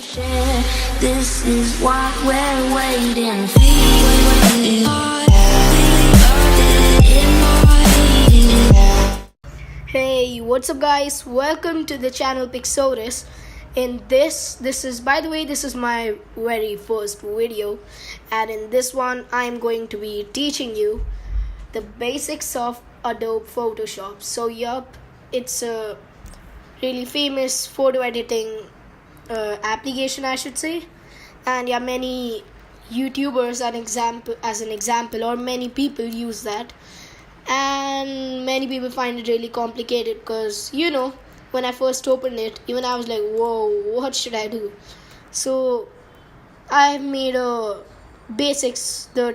share. This is what we're waiting for. Hey, what's up guys? Welcome to the channel Pixodus. In this is, by the way, this is my very first video, and in this one I'm going to be teaching you the basics of Adobe Photoshop. So yup, it's a really famous photo editing application, I should say, and yeah, many YouTubers as an example, or many people use that, and many people find it really complicated because when I first opened it, even I was like, whoa, what should I do? So I've made the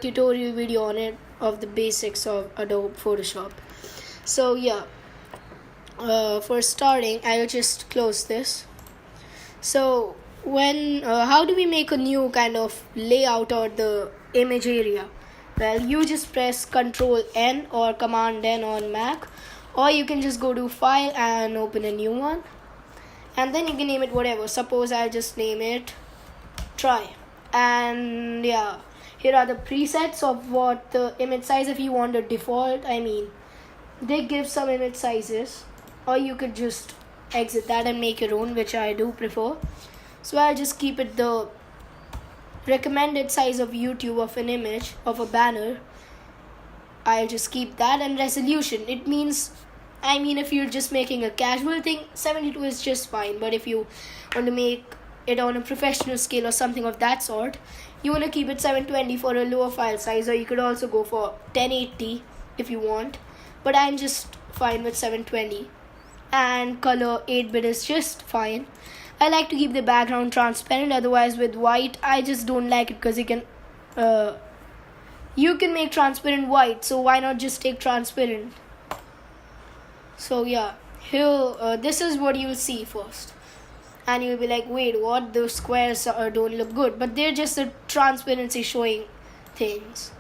tutorial video on it, of the basics of Adobe Photoshop. So yeah, for starting, I'll just close this. So how do we make a new kind of layout or the image area? Well, you just press Ctrl N or Command N on Mac, or you can just go to File and open a new one, and then you can name it whatever. Suppose I'll just name it Try, and yeah, here are the presets of what the image size. If you want a default, they give some image sizes, or you could just exit that and make your own, which I do prefer. So I'll just keep it the recommended size of YouTube of an image, of a banner. I'll just keep that. And resolution, it means, if you're just making a casual thing, 72 is just fine. But if you want to make it on a professional scale or something of that sort, you want to keep it 720 for a lower file size, or you could also go for 1080 if you want, but I'm just fine with 720. And color 8-bit is just fine. I like to keep the background transparent, otherwise with white I just don't like it, because you can make transparent white, so why not just take transparent? So yeah, here this is what you'll see first, and you'll be like, wait, what? The squares don't look good, but they're just a transparency showing things.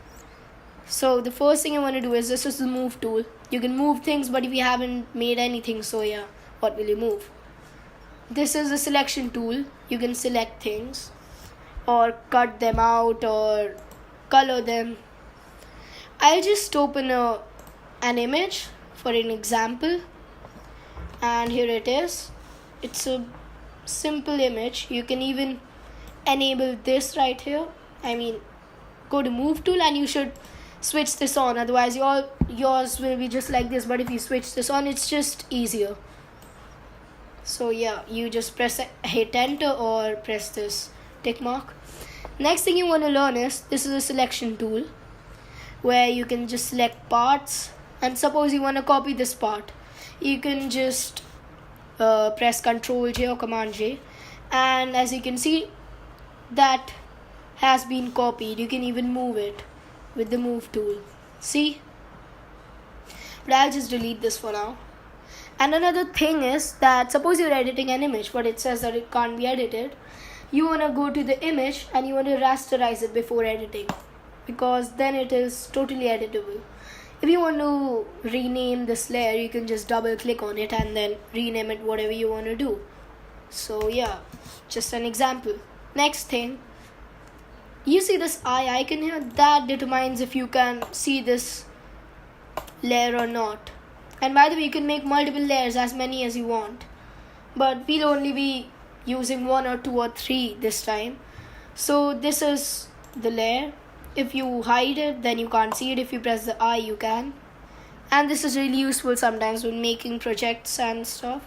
So the first thing I want to do is, this is the move tool. You can move things, but if you haven't made anything, so yeah, what will you move? This is the selection tool. You can select things or cut them out or color them. I'll just open an image for an example, and here it is. It's a simple image. You can even enable this right here. Go to move tool and you should switch this on, otherwise yours will be just like this, but if you switch this on, it's just easier. So yeah, you just hit enter or press this tick mark. Next thing you want to learn is, this is a selection tool where you can just select parts, and suppose you want to copy this part, you can just press Ctrl J or Command J, and as you can see, that has been copied. You can even move it with the move tool, see? But I'll just delete this for now. And another thing is that, suppose you're editing an image but it says that it can't be edited, you want to go to the image and you want to rasterize it before editing, because then it is totally editable. If you want to rename this layer, you can just double click on it and then rename it whatever you want to do. So yeah, just an example. Next thing, you see this eye icon here? That determines if you can see this layer or not. And by the way, you can make multiple layers, as many as you want, but we'll only be using 1 or 2 or 3 this time. So this is the layer. If you hide it, then you can't see it. If you press the I, you can. And this is really useful sometimes when making projects and stuff.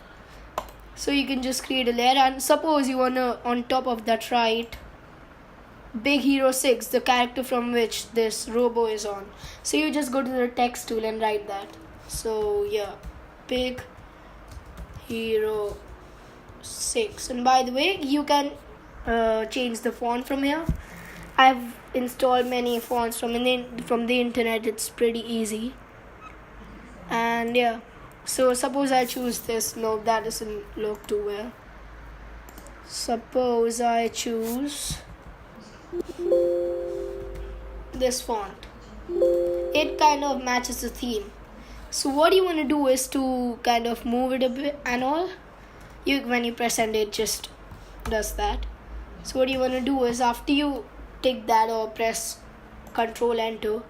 So you can just create a layer, and suppose you want to, on top of that, write Big Hero 6, the character from which this robo is on. So you just go to the text tool and write that. So yeah, Big Hero 6. And by the way, you can change the font from here. I've installed many fonts from the internet. It's pretty easy. And yeah, so suppose I choose this. No, that doesn't look too well. Suppose I choose this font. It kind of matches the theme. So what you want to do is to kind of move it a bit and all. When you press enter, it just does that. So what you want to do is, after you tick that or press Control Enter,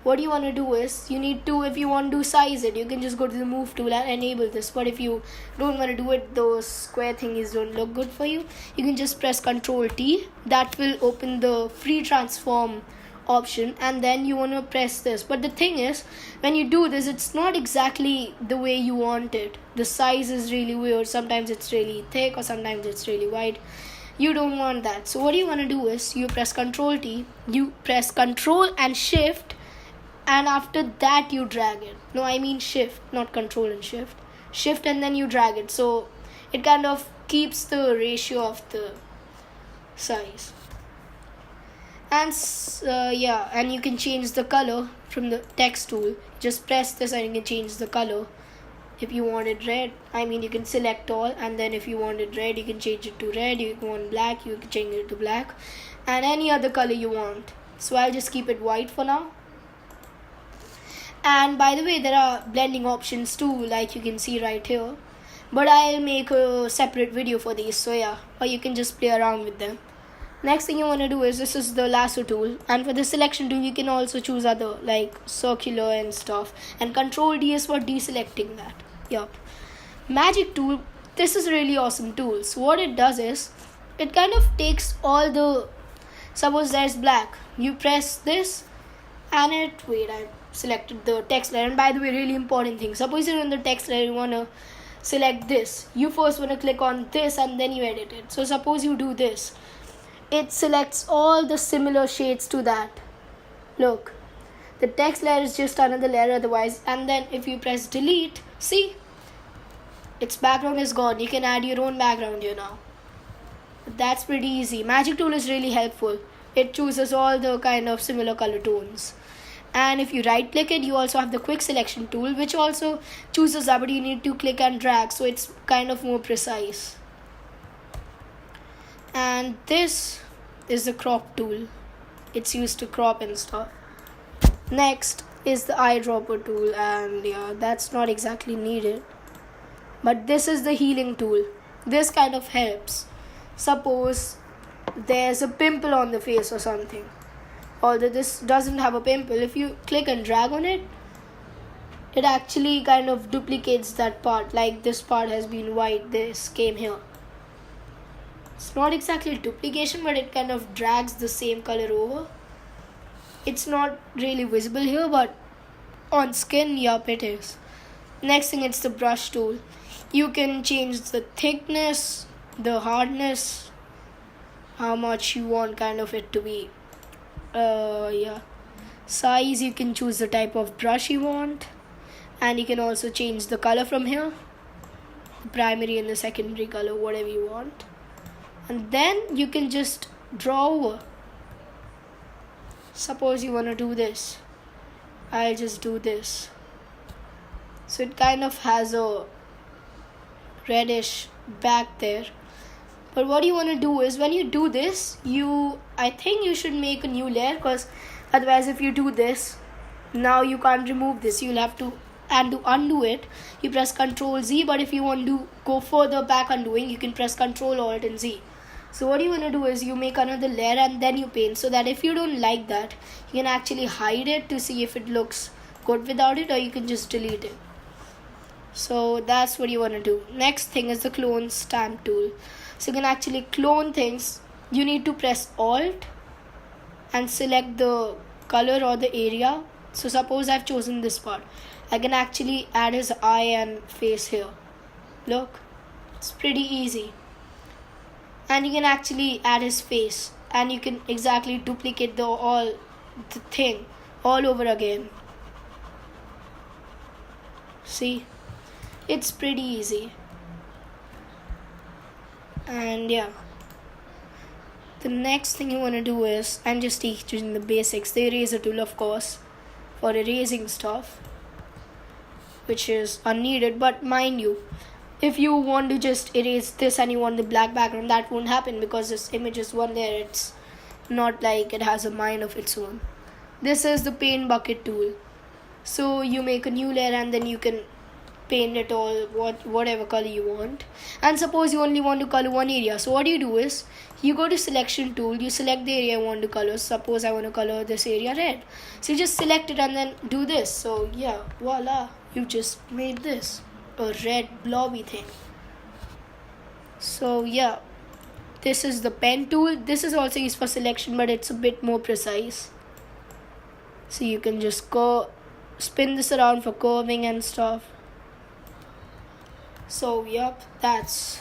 what you want to do is, you need to, if you want to size it, you can just go to the move tool and enable this. But if you don't want to do it, those square thingies don't look good for you, you can just press Control T. That will open the free transform option, and then you want to press this. But the thing is, when you do this, it's not exactly the way you want it. The size is really weird. Sometimes it's really thick or sometimes it's really wide. You don't want that. So what you want to do is, you press Control T, you press Control and Shift, and after that you drag it. No, I mean Shift, not Control and Shift. Shift and then you drag it. So it kind of keeps the ratio of the size. And and you can change the color from the text tool. Just press this and you can change the color. If you want it red, you can select all, and then if you want it red, you can change it to red. If you want black, you can change it to black, and any other color you want. So I'll just keep it white for now. And by the way, there are blending options too, like you can see right here, but I'll make a separate video for these, so yeah, or you can just play around with them. Next thing you want to do is, this is the lasso tool, and for the selection tool you can also choose other like circular and stuff, and Control D is for deselecting that. Yup. Magic tool, this is a really awesome tool. So what it does is, it kind of takes all the, suppose there's black, you press this and I selected the text layer. And by the way, really important thing, suppose you're in the text layer, you want to select this, you first want to click on this and then you edit it. So suppose you do this, it selects all the similar shades to that. Look, the text layer is just another layer otherwise, and then if you press delete, see, its background is gone. You can add your own background here now. That's pretty easy. Magic tool is really helpful. It chooses all the kind of similar color tones. And if you right click it, you also have the quick selection tool, which also chooses that, but you need to click and drag, so it's kind of more precise. And this is the crop tool. It's used to crop and stuff. Next is the eyedropper tool, and yeah, that's not exactly needed. But this is the healing tool. This kind of helps. Suppose there's a pimple on the face or something. Although this doesn't have a pimple, if you click and drag on it, it actually kind of duplicates that part. Like this part has been white, this came here. It's not exactly duplication, but it kind of drags the same color over. It's not really visible here, but on skin, yup, it is. Next thing, it's the brush tool. You can change the thickness, the hardness, how much you want kind of it to be. Size, you can choose the type of brush you want, and you can also change the color from here, the primary and the secondary color, whatever you want. And then you can just draw over. Suppose you want to do this, I'll just do this. So it kind of has a reddish back there. But what you want to do is, when you do this, I think you should make a new layer, because otherwise if you do this, now you can't remove this. You'll have to, and to undo it, you press Ctrl Z, but if you want to go further back undoing, you can press Ctrl Alt and Z. So what you want to do is, you make another layer and then you paint, so that if you don't like that, you can actually hide it to see if it looks good without it, or you can just delete it. So that's what you want to do. Next thing is the clone stamp tool. So you can actually clone things. You need to press Alt and select the color or the area. So suppose I've chosen this part, I can actually add his eye and face here. Look, it's pretty easy. And you can actually add his face, and you can exactly duplicate the thing all over again. See, it's pretty easy. And yeah, the next thing you want to do is, I'm just teaching the basics, the eraser tool, of course, for erasing stuff, which is unneeded. But mind you, if you want to just erase this and you want the black background, that won't happen, because this image is one layer. It's not like it has a mind of its own. This is the paint bucket tool. So you make a new layer and then you can paint it all whatever color you want. And suppose you only want to color one area, so what you do is you go to selection tool, you select the area you want to color. Suppose I want to color this area red, so you just select it and then do this. So yeah, voila, you just made this a red blobby thing. So yeah, this is the pen tool. This is also used for selection, but it's a bit more precise. So you can just go spin this around for curving and stuff. So yep, that's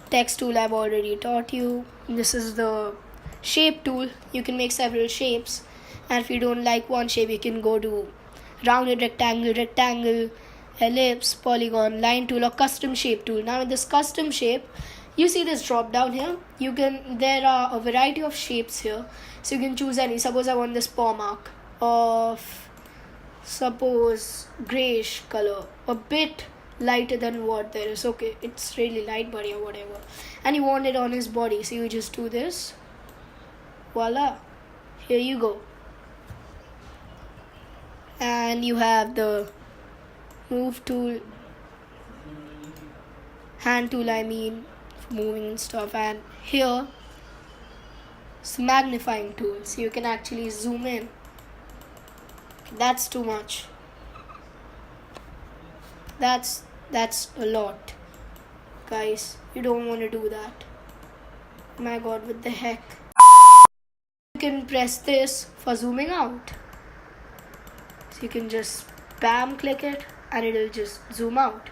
text tool I've already taught you. This is the shape tool. You can make several shapes, and if you don't like one shape, you can go to rounded rectangle, ellipse, polygon, line tool, or custom shape tool. Now in this custom shape, you see this drop down here. There are a variety of shapes here, so you can choose any. Suppose I want this paw mark of, suppose, grayish color, a bit lighter than what there is. Okay, it's really light, but yeah, whatever. And you want it on his body, so you just do this. Voila, here you go. And you have the move tool, hand tool I mean, for moving and stuff. And here it's magnifying tool, so you can actually zoom in. That's too much. That's a lot, guys. You don't want to do that. My god, what the heck. You can press this for zooming out, so you can just bam click it and it'll just zoom out.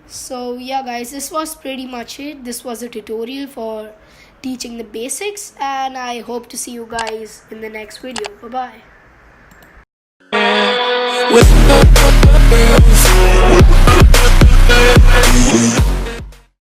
So yeah guys, this was pretty much it. This was a tutorial for teaching the basics, and I hope to see you guys in the next video. Bye bye.